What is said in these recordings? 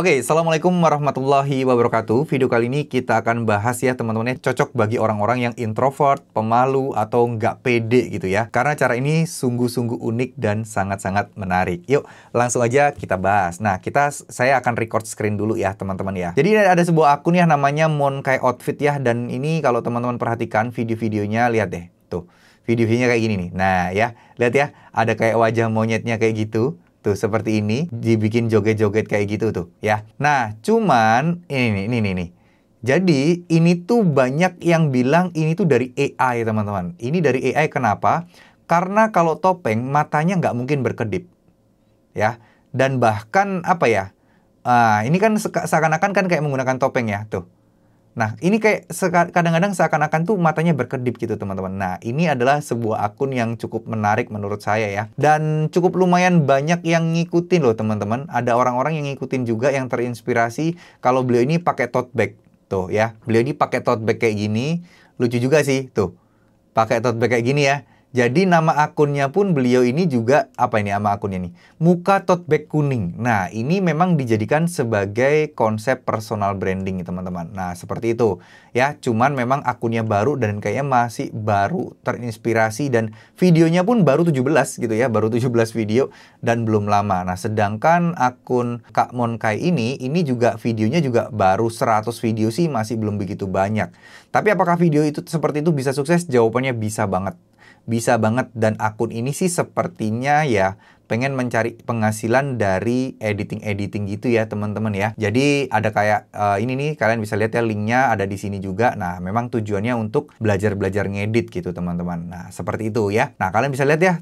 Oke, Assalamualaikum warahmatullahi wabarakatuh. Video kali ini kita akan bahas ya teman-teman, cocok bagi orang-orang yang introvert, pemalu, atau nggak pede gitu ya. Karena cara ini sungguh-sungguh unik dan sangat-sangat menarik. Yuk, langsung aja kita bahas. Nah, saya akan record screen dulu ya teman-teman ya. Jadi ada sebuah akun ya namanya Monkai Outfit ya. Dan ini kalau teman-teman perhatikan video-videonya, lihat deh. Tuh, video-videonya kayak gini nih. Nah ya, lihat ya, ada kayak wajah monyetnya kayak gitu. Tuh, seperti ini, dibikin joget-joget kayak gitu tuh, ya. Nah, cuman, ini nih. Jadi, ini tuh banyak yang bilang ini tuh dari AI, teman-teman. Ini dari AI kenapa? Karena kalau topeng, matanya nggak mungkin berkedip, ya. Dan bahkan, apa ya, ini kan seakan-akan kan kayak menggunakan topeng ya, tuh. Nah, ini kayak kadang-kadang seakan-akan tuh matanya berkedip gitu, teman-teman. Nah, ini adalah sebuah akun yang cukup menarik menurut saya ya. Dan cukup lumayan banyak yang ngikutin loh, teman-teman. Ada orang-orang yang ngikutin juga yang terinspirasi kalau beliau ini pakai tote bag. Tuh ya, beliau ini pakai tote bag kayak gini. Lucu juga sih, tuh. Pakai tote bag kayak gini ya. Jadi nama akunnya pun beliau ini juga, apa ini nama akunnya nih? Muka tote bag kuning. Nah, ini memang dijadikan sebagai konsep personal branding teman-teman. Nah, seperti itu ya. Cuman memang akunnya baru dan kayaknya masih baru terinspirasi dan videonya pun baru 17 gitu ya. Baru 17 video dan belum lama. Nah, sedangkan akun Kak Monkai ini juga videonya juga baru 100 video sih, masih belum begitu banyak. Tapi apakah video itu seperti itu bisa sukses? Jawabannya bisa banget. Bisa banget, dan akun ini sih sepertinya ya pengen mencari penghasilan dari editing gitu ya teman-teman ya. Jadi ada kayak ini nih, kalian bisa lihat ya, linknya ada di sini juga. Nah, memang tujuannya untuk belajar ngedit gitu teman-teman. Nah, seperti itu ya. Nah, kalian bisa lihat ya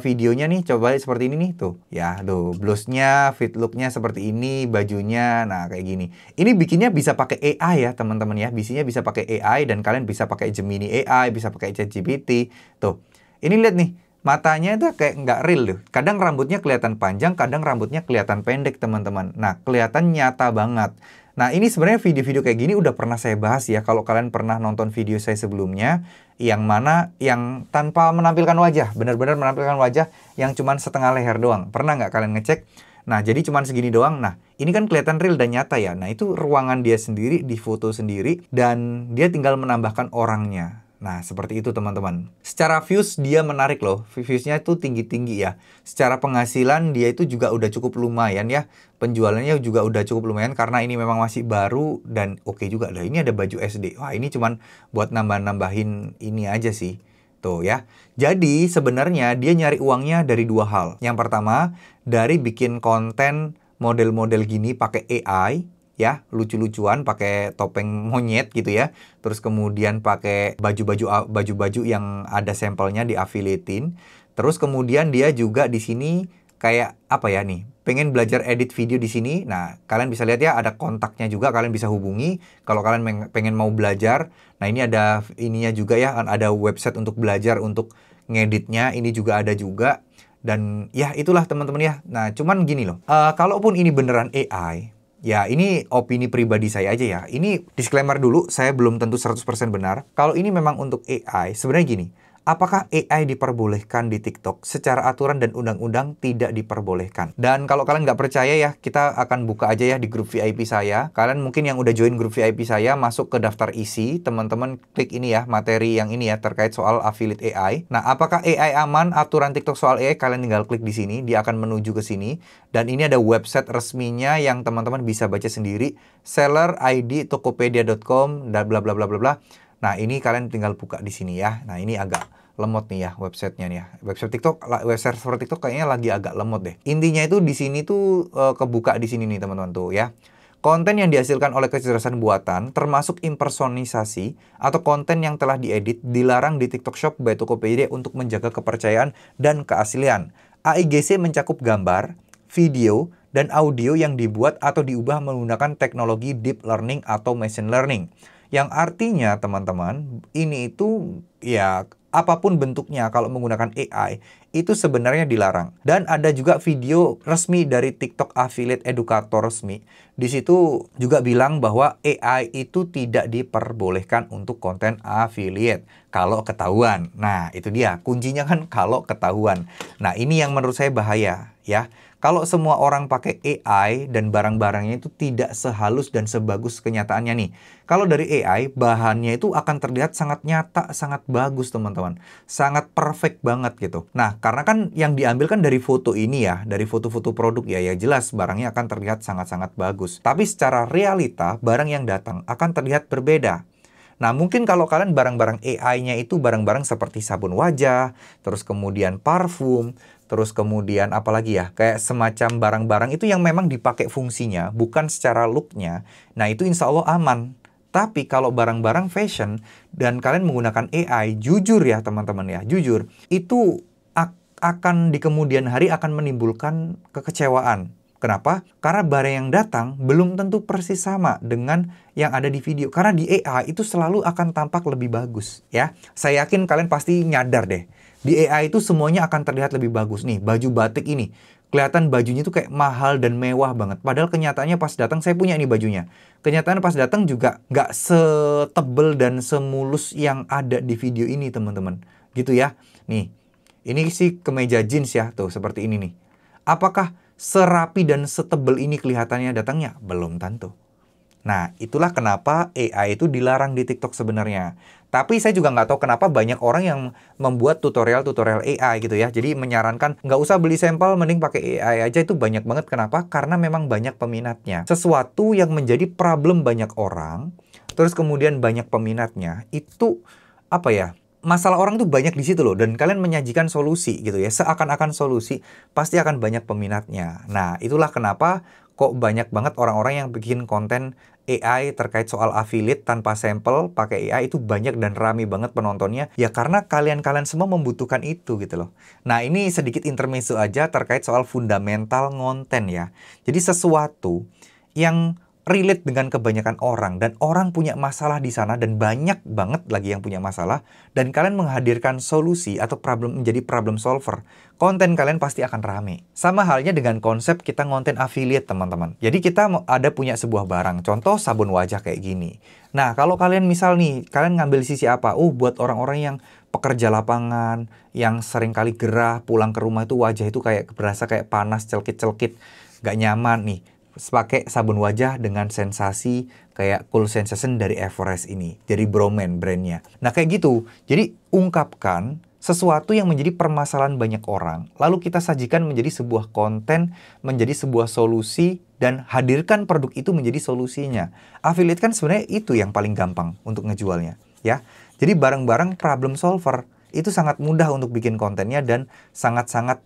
videonya nih, coba seperti ini nih tuh ya. Tuh, blusnya, fit looknya seperti ini, bajunya, nah kayak gini. Ini bikinnya bisa pakai AI ya teman-teman ya. Bisinya bisa pakai AI dan kalian bisa pakai Gemini AI, bisa pakai ChatGPT. Tuh, ini lihat nih, matanya itu kayak nggak real tuh. Kadang rambutnya kelihatan panjang, kadang rambutnya kelihatan pendek, teman-teman. Nah, kelihatan nyata banget. Nah, ini sebenarnya video-video kayak gini udah pernah saya bahas ya. Kalau kalian pernah nonton video saya sebelumnya, yang mana yang tanpa menampilkan wajah, benar-benar menampilkan wajah yang cuman setengah leher doang. Pernah nggak kalian ngecek? Nah, jadi cuman segini doang. Nah, ini kan kelihatan real dan nyata ya. Nah, itu ruangan dia sendiri, difoto sendiri, dan dia tinggal menambahkan orangnya. Nah, seperti itu teman-teman. Secara views dia menarik loh. Viewsnya itu tinggi-tinggi ya. Secara penghasilan dia itu juga udah cukup lumayan ya. Penjualannya juga udah cukup lumayan karena ini memang masih baru dan oke juga. Lah, ini ada baju SD. Wah, ini cuman buat nambah-nambahin ini aja sih. Tuh ya. Jadi sebenarnya dia nyari uangnya dari dua hal. Yang pertama, dari bikin konten model-model gini pakai AI. Ya, lucu-lucuan pakai topeng monyet gitu ya. Terus kemudian pakai baju-baju yang ada sampelnya di-affiliatein. Terus kemudian dia juga di sini kayak apa ya nih? Pengen belajar edit video di sini. Nah, kalian bisa lihat ya, ada kontaknya juga, kalian bisa hubungi kalau kalian pengen mau belajar. Nah, ini ada ininya juga ya, ada website untuk belajar untuk ngeditnya, ini juga ada juga. Dan ya itulah teman-teman ya. Nah, cuman gini loh. Kalaupun ini beneran AI, ya, ini opini pribadi saya aja ya. Ini disclaimer dulu, saya belum tentu 100% benar. Kalau ini memang untuk AI, sebenarnya gini. Apakah AI diperbolehkan di TikTok? Secara aturan dan undang-undang tidak diperbolehkan. Dan kalau kalian nggak percaya ya, kita akan buka aja ya di grup VIP saya. Kalian mungkin yang udah join grup VIP saya, masuk ke daftar isi. Teman-teman klik ini ya, materi yang ini ya, terkait soal affiliate AI. Nah, apakah AI aman? Aturan TikTok soal AI, kalian tinggal klik di sini. Dia akan menuju ke sini. Dan ini ada website resminya yang teman-teman bisa baca sendiri. Seller ID tokopedia.com dan bla bla bla bla bla. Nah, ini kalian tinggal buka di sini ya. Nah, ini agak lemot nih ya websitenya nih ya. Website TikTok, website server TikTok kayaknya lagi agak lemot deh. Intinya itu di sini tuh kebuka di sini nih teman-teman tuh ya. Konten yang dihasilkan oleh kecerdasan buatan, termasuk impersonisasi atau konten yang telah diedit, dilarang di TikTok Shop by Tokopedia untuk menjaga kepercayaan dan keaslian. AIGC mencakup gambar, video, dan audio yang dibuat atau diubah menggunakan teknologi deep learning atau machine learning. Yang artinya teman-teman, ini itu ya apapun bentuknya kalau menggunakan AI, itu sebenarnya dilarang. Dan ada juga video resmi dari TikTok Affiliate Educator resmi. Di situ juga bilang bahwa AI itu tidak diperbolehkan untuk konten affiliate kalau ketahuan. Nah, itu dia. Kuncinya kan kalau ketahuan. Nah, ini yang menurut saya bahaya ya. Kalau semua orang pakai AI dan barang-barangnya itu tidak sehalus dan sebagus kenyataannya nih. Kalau dari AI, bahannya itu akan terlihat sangat nyata, sangat bagus teman-teman. Sangat perfect banget gitu. Nah, karena kan yang diambil kan dari foto ini ya, dari foto-foto produk ya jelas barangnya akan terlihat sangat-sangat bagus. Tapi secara realita, barang yang datang akan terlihat berbeda. Nah, mungkin kalau kalian barang-barang AI-nya itu barang-barang seperti sabun wajah, terus kemudian parfum, terus kemudian apalagi ya, kayak semacam barang-barang itu yang memang dipakai fungsinya, bukan secara look-nya. Nah, itu insya Allah aman. Tapi kalau barang-barang fashion dan kalian menggunakan AI, jujur ya teman-teman ya, jujur, itu akan di kemudian hari akan menimbulkan kekecewaan. Kenapa? Karena barang yang datang belum tentu persis sama dengan yang ada di video. Karena di AI itu selalu akan tampak lebih bagus ya. Saya yakin kalian pasti nyadar deh. Di AI itu semuanya akan terlihat lebih bagus. Nih, baju batik ini. Kelihatan bajunya itu kayak mahal dan mewah banget. Padahal kenyataannya pas datang, saya punya ini bajunya. Kenyataan pas datang juga nggak setebel dan semulus yang ada di video ini, teman-teman. Gitu ya. Nih, ini sih kemeja jeans ya. Tuh, seperti ini nih. Apakah serapi dan setebel ini kelihatannya datangnya? Belum tentu. Nah, itulah kenapa AI itu dilarang di TikTok sebenarnya. Tapi saya juga nggak tahu kenapa banyak orang yang membuat tutorial-tutorial AI gitu ya. Jadi menyarankan nggak usah beli sampel, mending pakai AI aja. Itu banyak banget. Kenapa? Karena memang banyak peminatnya. Sesuatu yang menjadi problem banyak orang, terus kemudian banyak peminatnya, itu apa ya? Masalah orang tuh banyak di situ loh, dan kalian menyajikan solusi gitu ya, seakan-akan solusi, pasti akan banyak peminatnya. Nah, itulah kenapa kok banyak banget orang-orang yang bikin konten AI terkait soal affiliate tanpa sampel, pakai AI itu banyak dan rame banget penontonnya, ya karena kalian-kalian semua membutuhkan itu gitu loh. Nah, ini sedikit intermezzo aja terkait soal fundamental konten ya. Jadi sesuatu yang relate dengan kebanyakan orang dan orang punya masalah di sana dan banyak banget lagi yang punya masalah dan kalian menghadirkan solusi atau problem menjadi problem solver, konten kalian pasti akan rame. Sama halnya dengan konsep kita ngonten affiliate teman-teman. Jadi kita ada punya sebuah barang, contoh sabun wajah kayak gini. Nah, kalau kalian misal nih, kalian ngambil sisi apa? Buat orang-orang yang pekerja lapangan, yang sering kali gerah, pulang ke rumah itu wajah itu kayak berasa kayak panas, celkit-celkit, gak nyaman nih. Pakai sabun wajah dengan sensasi kayak Cool Sensation dari Everest ini. Jadi Bromen brandnya. Nah kayak gitu. Jadi ungkapkan sesuatu yang menjadi permasalahan banyak orang. Lalu kita sajikan menjadi sebuah konten, menjadi sebuah solusi, dan hadirkan produk itu menjadi solusinya. Affiliate kan sebenarnya itu yang paling gampang untuk ngejualnya. Ya. Jadi barang-barang problem solver itu sangat mudah untuk bikin kontennya dan sangat-sangat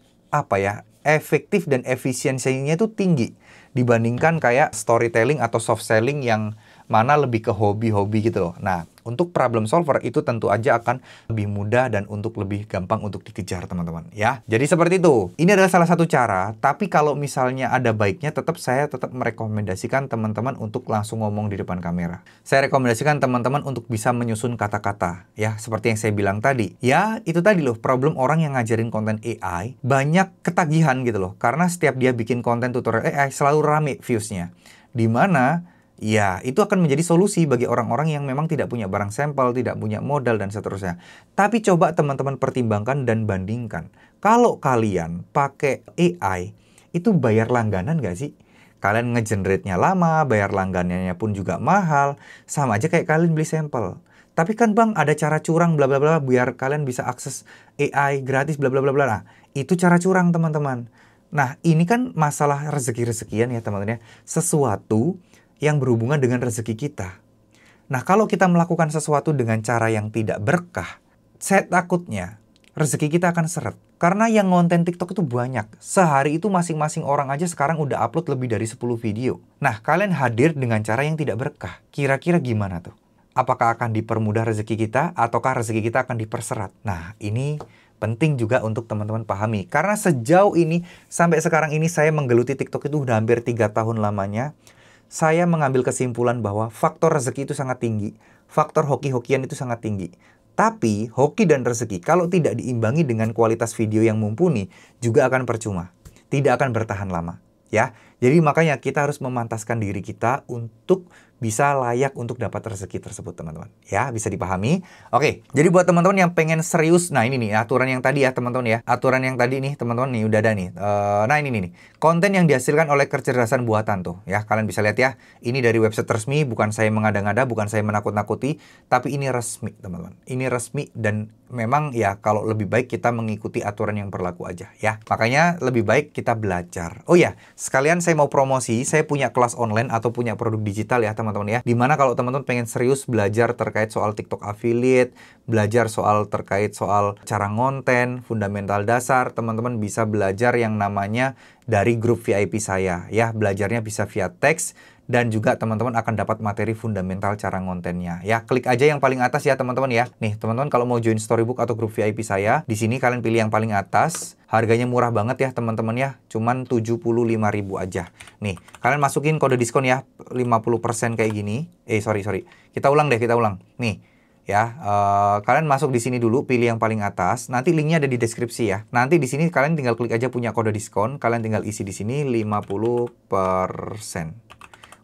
efektif dan efisiensinya itu tinggi dibandingkan kayak storytelling atau soft selling yang mana lebih ke hobi-hobi gitu loh. Nah, untuk problem solver itu tentu aja akan lebih mudah dan untuk lebih gampang untuk dikejar teman-teman ya. Jadi seperti itu. Ini adalah salah satu cara, tapi kalau misalnya ada baiknya saya tetap merekomendasikan teman-teman untuk langsung ngomong di depan kamera. Saya rekomendasikan teman-teman untuk bisa menyusun kata-kata ya, seperti yang saya bilang tadi. Ya, itu tadi loh, problem orang yang ngajarin konten AI banyak ketagihan gitu loh. Karena setiap dia bikin konten tutorial AI selalu rame views-nya. Dimana ya, itu akan menjadi solusi bagi orang-orang yang memang tidak punya barang sampel, tidak punya modal, dan seterusnya. Tapi coba teman-teman pertimbangkan dan bandingkan. Kalau kalian pakai AI, itu bayar langganan nggak sih? Kalian ngegenerate-nya lama, bayar langganannya pun juga mahal. Sama aja kayak kalian beli sampel. Tapi kan bang, ada cara curang bla bla bla biar kalian bisa akses AI gratis bla bla bla bla. Nah, itu cara curang teman-teman. Nah, ini kan masalah rezeki-rezekian ya teman-teman ya. Sesuatu yang berhubungan dengan rezeki kita. Nah, kalau kita melakukan sesuatu dengan cara yang tidak berkah, saya takutnya rezeki kita akan seret. Karena yang ngonten TikTok itu banyak. Sehari itu masing-masing orang aja sekarang udah upload lebih dari 10 video. Nah, kalian hadir dengan cara yang tidak berkah. Kira-kira gimana tuh? Apakah akan dipermudah rezeki kita ataukah rezeki kita akan diperserat? Nah, ini penting juga untuk teman-teman pahami. Karena sejauh ini, sampai sekarang ini saya menggeluti TikTok itu udah hampir 3 tahun lamanya. Saya mengambil kesimpulan bahwa faktor rezeki itu sangat tinggi. Faktor hoki-hokian itu sangat tinggi. Tapi, hoki dan rezeki kalau tidak diimbangi dengan kualitas video yang mumpuni, juga akan percuma. Tidak akan bertahan lama. Ya, jadi makanya kita harus memantaskan diri kita untuk bisa layak untuk dapat rezeki tersebut, teman-teman. Ya, bisa dipahami? Oke, jadi buat teman-teman yang pengen serius, nah ini nih aturan yang tadi ya, teman-teman ya. Aturan yang tadi nih, teman-teman nih udah ada nih. Nah ini nih. Konten yang dihasilkan oleh kecerdasan buatan tuh, ya. Kalian bisa lihat ya. Ini dari website resmi, bukan saya mengada-ngada, bukan saya menakut-nakuti, tapi ini resmi, teman-teman. Ini resmi dan memang ya kalau lebih baik kita mengikuti aturan yang berlaku aja, ya. Makanya lebih baik kita belajar. Oh ya, sekalian saya mau promosi, saya punya kelas online atau punya produk digital ya, teman-teman ya. Dimana kalau teman-teman pengen serius belajar terkait soal TikTok affiliate, belajar terkait soal cara ngonten, fundamental dasar, teman-teman bisa belajar yang namanya dari grup VIP saya ya. Belajarnya bisa via teks dan juga teman-teman akan dapat materi fundamental cara ngontennya. Ya, klik aja yang paling atas ya, teman-teman ya. Nih, teman-teman kalau mau join Storybook atau grup VIP saya, di sini kalian pilih yang paling atas. Harganya murah banget ya, teman-teman ya. Cuman 75.000 aja. Nih, kalian masukin kode diskon ya, 50% kayak gini. Sorry. Kita ulang deh, kita ulang. Nih, ya, kalian masuk di sini dulu, pilih yang paling atas. Nanti linknya ada di deskripsi ya. Nanti di sini kalian tinggal klik aja punya kode diskon. Kalian tinggal isi di sini 50%.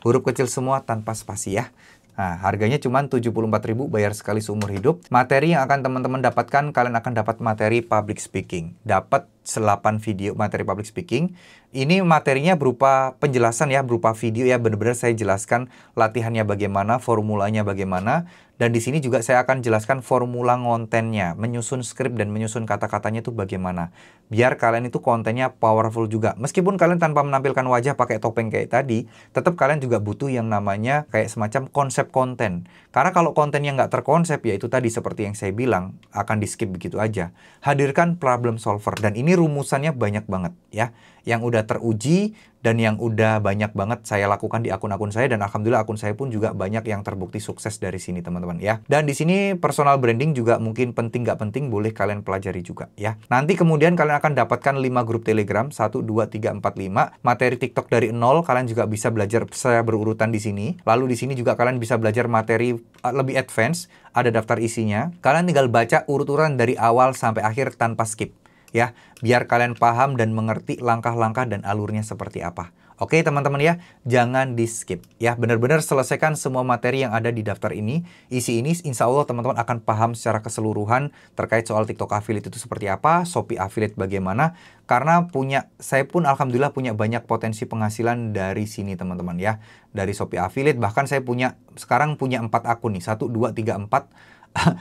Huruf kecil semua tanpa spasi ya. Nah, harganya cuma 74.000, bayar sekali seumur hidup. Materi yang akan teman-teman dapatkan, kalian akan dapat materi public speaking. Dapat 8 video materi public speaking. Ini materinya berupa penjelasan ya, berupa video ya, benar-benar saya jelaskan latihannya bagaimana, formulanya bagaimana. Dan di sini juga saya akan jelaskan formula ngontennya, menyusun skrip dan menyusun kata-katanya itu bagaimana. Biar kalian itu kontennya powerful juga. Meskipun kalian tanpa menampilkan wajah pakai topeng kayak tadi, tetap kalian juga butuh yang namanya kayak semacam konsep konten. Karena kalau kontennya nggak terkonsep, ya itu tadi seperti yang saya bilang, akan di-skip begitu aja. Hadirkan problem solver. Dan ini rumusannya banyak banget ya. Yang udah teruji dan yang udah banyak banget saya lakukan di akun-akun saya, dan alhamdulillah akun saya pun juga banyak yang terbukti sukses dari sini, teman-teman ya. Dan di sini personal branding juga mungkin penting nggak penting boleh kalian pelajari juga ya. Nanti kemudian kalian akan dapatkan 5 grup Telegram, 1 2 3 4 5. Materi TikTok dari nol kalian juga bisa belajar, saya berurutan di sini. Lalu di sini juga kalian bisa belajar materi lebih advance, ada daftar isinya. Kalian tinggal baca urut-urutan dari awal sampai akhir tanpa skip. Ya, biar kalian paham dan mengerti langkah-langkah dan alurnya seperti apa. Oke teman-teman ya, jangan di skip ya, benar-benar selesaikan semua materi yang ada di daftar ini. Isi ini insya Allah teman-teman akan paham secara keseluruhan terkait soal TikTok affiliate itu seperti apa, Shopee affiliate bagaimana. Karena saya pun alhamdulillah punya banyak potensi penghasilan dari sini teman-teman ya. Dari Shopee affiliate, bahkan saya sekarang punya 4 akun nih, 1, 2, 3, 4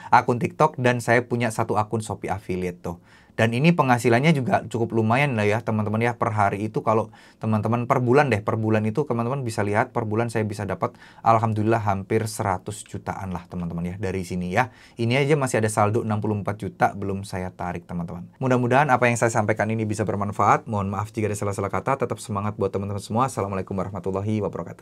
akun TikTok, dan saya punya 1 akun Shopee affiliate tuh. Dan ini penghasilannya juga cukup lumayan lah ya teman-teman ya. Per hari itu kalau teman-teman per bulan itu teman-teman bisa lihat per bulan saya bisa dapat alhamdulillah hampir 100 jutaan lah teman-teman ya dari sini ya. Ini aja masih ada saldo 64 juta belum saya tarik teman-teman. Mudah-mudahan apa yang saya sampaikan ini bisa bermanfaat. Mohon maaf jika ada salah-salah kata. Tetap semangat buat teman-teman semua. Assalamualaikum warahmatullahi wabarakatuh.